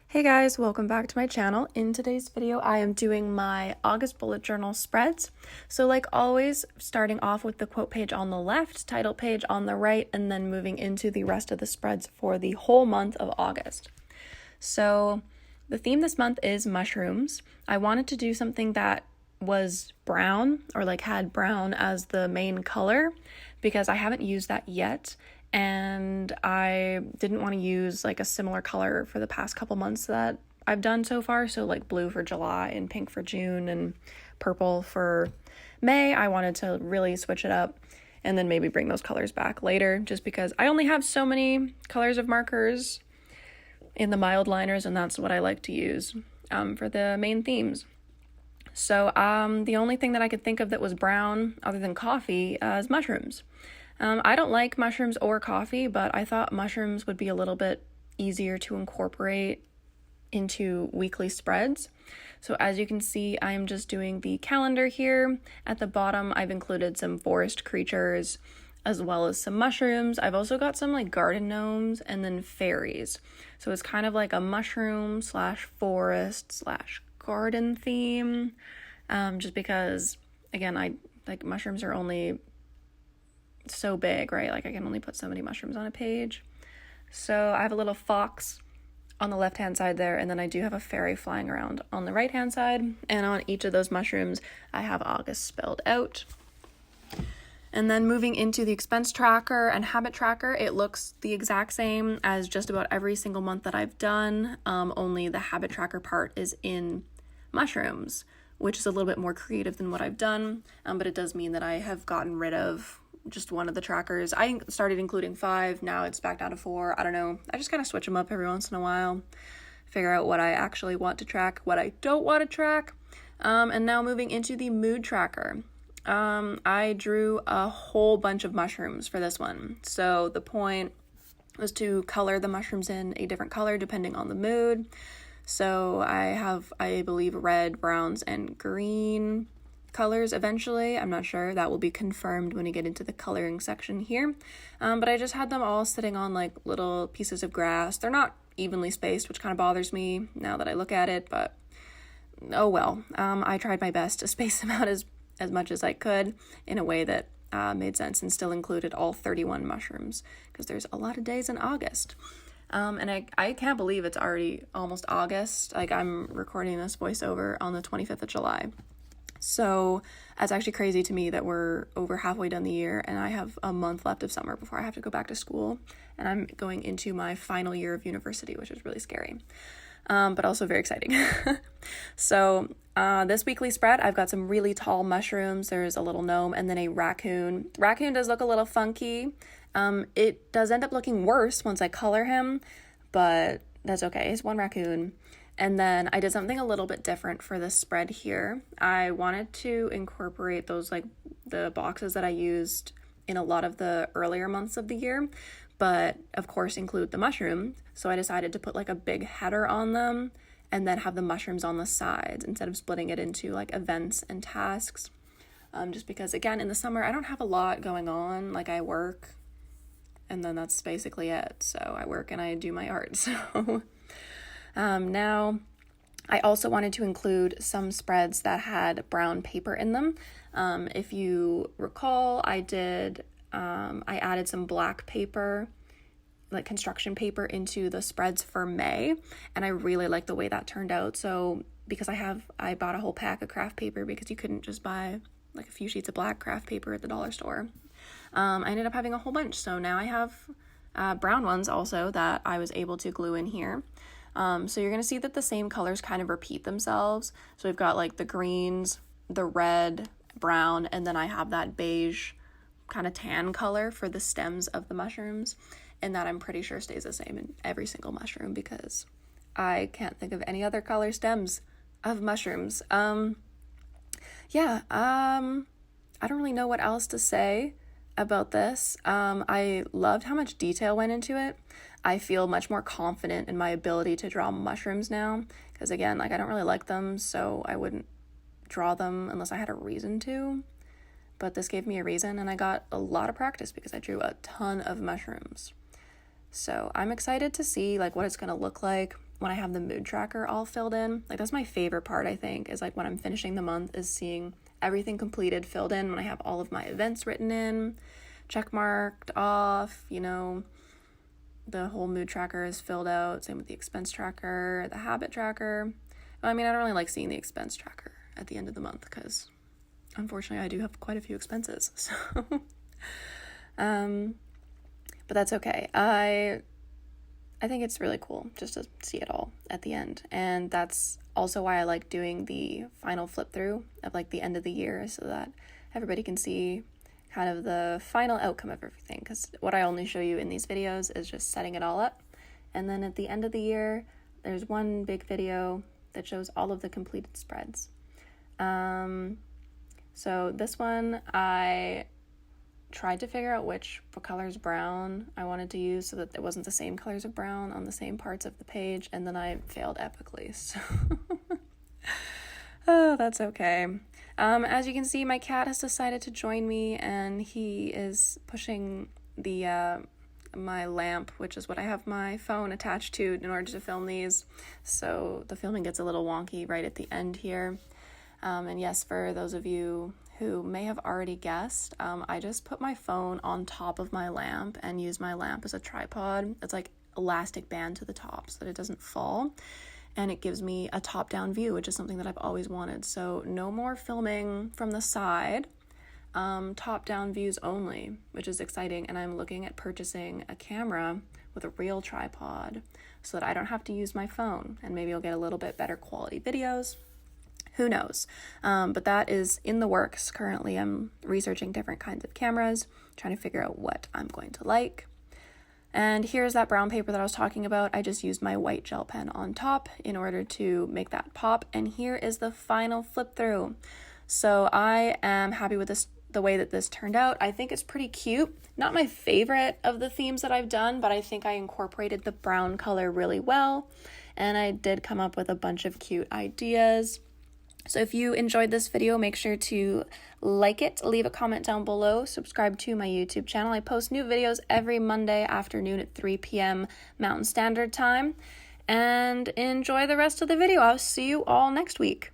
Hey guys, welcome back to my channel. In today's video, I am doing my August bullet journal spreads. So like always, starting off with the quote page on the left, title page on the right, and then moving into the rest of the spreads for the whole month of August. So the theme this month is mushrooms. I wanted to do something that was brown or like had brown as the main color because I haven't used that yet. And I didn't want to use like a similar color for the past couple months that I've done so far. So like blue for July and pink for June and purple for May. I wanted to really switch it up and then maybe bring those colors back later just because I only have so many colors of markers in the mild liners, and that's what I like to use for the main themes. So the only thing that I could think of that was brown other than coffee is mushrooms. I don't like mushrooms or coffee, but I thought mushrooms would be a little bit easier to incorporate into weekly spreads. So as you can see, I'm just doing the calendar here. At the bottom, I've included some forest creatures as well as some mushrooms. I've also got some like garden gnomes and then fairies. So it's kind of like a mushroom slash forest slash garden theme. Just because, again, I like mushrooms are only so big, right? Like I can only put so many mushrooms on a page. So I have a little fox on the left hand side there, and then I do have a fairy flying around on the right hand side, and on each of those mushrooms I have August spelled out. And then moving into the expense tracker and habit tracker, it looks the exact same as just about every single month that I've done, only the habit tracker part is in mushrooms, which is a little bit more creative than what I've done, but it does mean that I have gotten rid of just one of the trackers. I started including 5, now it's back down to 4. I don't know. I just kind of switch them up every once in a while, figure out what I actually want to track, what I don't want to track. And now moving into the mood tracker. I drew a whole bunch of mushrooms for this one. So the point was to color the mushrooms in a different color depending on the mood. So I have, I believe, red, browns, and green colors eventually. I'm not sure. That will be confirmed when we get into the coloring section here. But I just had them all sitting on like little pieces of grass. They're not evenly spaced, which kind of bothers me now that I look at it, but oh well. I tried my best to space them out as much as I could in a way that made sense and still included all 31 mushrooms because there's a lot of days in August. And I can't believe it's already almost August. Like I'm recording this voiceover on the 25th of July. So that's actually crazy to me that we're over halfway done the year and I have a month left of summer before I have to go back to school. And I'm going into my final year of university, which is really scary, but also very exciting. So this weekly spread, I've got some really tall mushrooms. There's a little gnome and then a raccoon. Raccoon does look a little funky. It does end up looking worse once I color him, but that's okay. It's one raccoon. And then I did something a little bit different for this spread here. I wanted to incorporate those like the boxes that I used in a lot of the earlier months of the year, but of course include the mushroom. So I decided to put like a big header on them and then have the mushrooms on the sides instead of splitting it into like events and tasks. Just because again, in the summer, I don't have a lot going on. Like I work and then that's basically it. So I work and I do my art. So now, I also wanted to include some spreads that had brown paper in them. If you recall, I added some black paper, like construction paper into the spreads for May, and I really like the way that turned out. So because I bought a whole pack of craft paper because you couldn't just buy like a few sheets of black craft paper at the dollar store. I ended up having a whole bunch. So now I have brown ones also that I was able to glue in here. So you're going to see that the same colors kind of repeat themselves. So we've got like the greens, the red, brown, and then I have that beige kind of tan color for the stems of the mushrooms. And that I'm pretty sure stays the same in every single mushroom because I can't think of any other color stems of mushrooms. I don't really know what else to say about this. I loved how much detail went into it. I feel much more confident in my ability to draw mushrooms now because again, like I don't really like them, so I wouldn't draw them unless I had a reason to. But this gave me a reason and I got a lot of practice because I drew a ton of mushrooms. So I'm excited to see like what it's going to look like when I have the mood tracker all filled in. Like, that's my favorite part, I think, is like when I'm finishing the month, is seeing everything completed, filled in, when I have all of my events written in, check marked off, you know, the whole mood tracker is filled out. Same with the expense tracker, the habit tracker. I mean, I don't really like seeing the expense tracker at the end of the month because unfortunately I do have quite a few expenses. So, but that's okay. I think it's really cool just to see it all at the end. And that's also why I like doing the final flip through of like the end of the year, so that everybody can see kind of the final outcome of everything. Because what I only show you in these videos is just setting it all up. And then at the end of the year, there's one big video that shows all of the completed spreads. So this one, I tried to figure out which colors brown I wanted to use so that it wasn't the same colors of brown on the same parts of the page, and then I failed epically, so oh, that's okay. As you can see, my cat has decided to join me, and he is pushing the my lamp, which is what I have my phone attached to in order to film these, so the filming gets a little wonky right at the end here. And yes, for those of you who may have already guessed, I just put my phone on top of my lamp and use my lamp as a tripod. It's like elastic band to the top so that it doesn't fall, and it gives me a top-down view, which is something that I've always wanted. So no more filming from the side, top-down views only, which is exciting. And I'm looking at purchasing a camera with a real tripod so that I don't have to use my phone, and maybe I'll get a little bit better quality videos. Who knows? But that is in the works. Currently, I'm researching different kinds of cameras, trying to figure out what I'm going to like. And here's that brown paper that I was talking about. I just used my white gel pen on top in order to make that pop. And here is the final flip through. So I am happy with this, the way that this turned out. I think it's pretty cute. Not my favorite of the themes that I've done, but I think I incorporated the brown color really well. And I did come up with a bunch of cute ideas. So if you enjoyed this video, make sure to like it, leave a comment down below, subscribe to my YouTube channel. I post new videos every Monday afternoon at 3 p.m. Mountain Standard Time. And enjoy the rest of the video. I'll see you all next week.